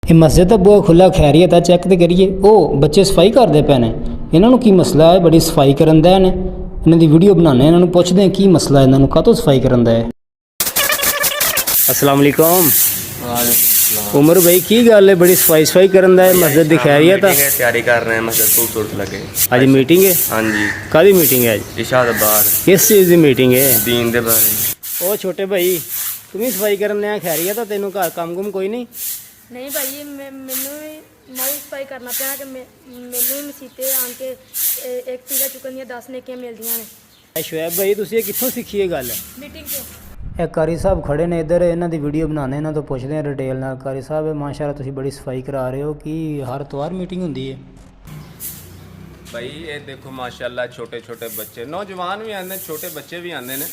ਇਹ ਮਸਜਿਦ ਦਾ ਬੂਹਾ ਖੁੱਲਾ ਖੈਰੀਅਤ ਆ, ਚੈੱਕ ਤੇ ਕਰੀਏ। ਉਹ ਬੱਚੇ ਸਫਾਈ ਕਰਦੇ ਪਏ ਨੇ, ਇਹਨਾਂ ਨੂੰ ਕੀ ਮਸਲਾ ਹੈ? ਬੜੀ ਸਫਾਈ ਕਰਨ ਦਾ ਨੇ, ਇਹਨਾਂ ਦੀ ਵੀਡੀਓ ਬਣਾਉਂਦੇ, ਇਹਨਾਂ ਨੂੰ ਪੁੱਛਦੇ ਹਾਂ ਕੀ ਮਸਲਾ ਇਹਨਾਂ ਨੂੰ, ਕਾਹਤੋਂ ਸਫਾਈ ਕਰਨ ਦਾ ਹੈ। अस्सलाम वालेकुम। उमर भाई की गल है, बड़ी सफाई करन दा है, मस्जिद दी खैरियत है? तैयारी कर रहे हैं, मस्जिद खूबसूरत लगे। आज मीटिंग है? हाँ जी। कादी मीटिंग है आज? इशाद बार किस चीज़ की मीटिंग है? दीन दे बारे। ओ छोटे भाई तू भी सफाई करन आ, खैरियत है? तेनों घर काम कुम कोई नहीं? नहीं भाई, मैनू मैं भी सफाई करना पैना कि मैनू भी मसीते आन के एक पीला चुकन दियां 10 नेकियां मिलदियां ने। शुएब भाई तुसीं कित्थों सीखी है गल? मीटिंग तो ਇਹ ਕਾਰੀ ਸਾਹਿਬ ਖੜੇ ਨੇ ਇੱਧਰ, ਇਹਨਾਂ ਦੀ ਵੀਡੀਓ ਬਣਾਉਂਦੇ, ਇਹਨਾਂ ਤੋਂ ਪੁੱਛਦੇ ਹਾਂ ਡਿਟੇਲ ਨਾਲ। ਕਾਰੀ ਸਾਹਿਬ ਮਾਸ਼ਾਅੱਲਾ ਤੁਸੀਂ ਬੜੀ ਸਫਾਈ ਕਰਾ ਰਹੇ ਹੋ, ਕਿ ਹਰ ਇਤਵਾਰ ਮੀਟਿੰਗ ਹੁੰਦੀ ਹੈ? भाई ये देखो माशाल्लाह, छोटे छोटे बच्चे नौजवान भी आते, छोटे बच्चे भी आते हैं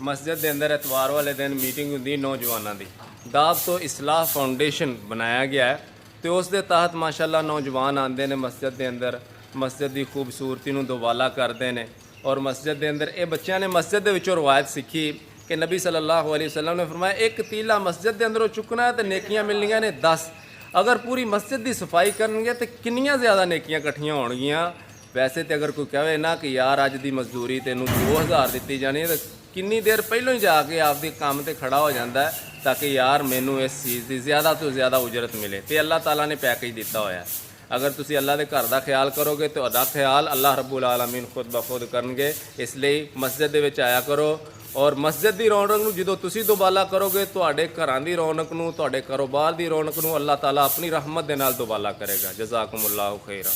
मस्जिद के अंदर। एतवार वाले दिन मीटिंग होंगी नौजवानों की। दाब तो इस्लाह फाउंडेशन बनाया गया है, तो उस दे तहत माशाल्लाह नौजवान आते हैं मस्जिद के अंदर, मस्जिद की खूबसूरती को दोबाला करते हैं। और मस्जिद के अंदर ये बच्चों ने मस्जिद के विचों रवायत सीखी कि नबी सल्लल्लाहु अलैहि वसल्लम ने फरमाया, एक तीला मस्जिद के अंदरों चुकना है तो नेकियां मिलनियां ने 10। अगर पूरी मस्जिद की सफाई करनगे तो कितनियां ज़्यादा नेकियां इकट्ठियां होणगियां। वैसे तो अगर कोई कहे ना कि यार अज की मजदूरी तेनों 2000 दी जानी है, तो किन्नी देर पहलों ही जाके आपके काम से खड़ा हो जाता है, ताकि यार मैनू इस चीज़ की ज़्यादा तो ज़्यादा उजरत मिले। तो अल्लाह ताला ने पैकेज दिता होया। अगर तुसी अल्लाह के घर का ख्याल करोगे तो अदा ख्याल अल्लाह रब्बुल आलमीन खुद ब खुद करनगे। इसलिए मस्जिद दे विच आया करो, और मस्जिद की रौनक नूं जदों तुसी दोबाला करोगे, तुहाडे घरां दी रौनक नूं, तुहाडे कारोबार की रौनक नूं अल्लाह ताला अपनी रहमत दे नाल दोबाला करेगा। जज़ाकुमुल्लाहु खैरा।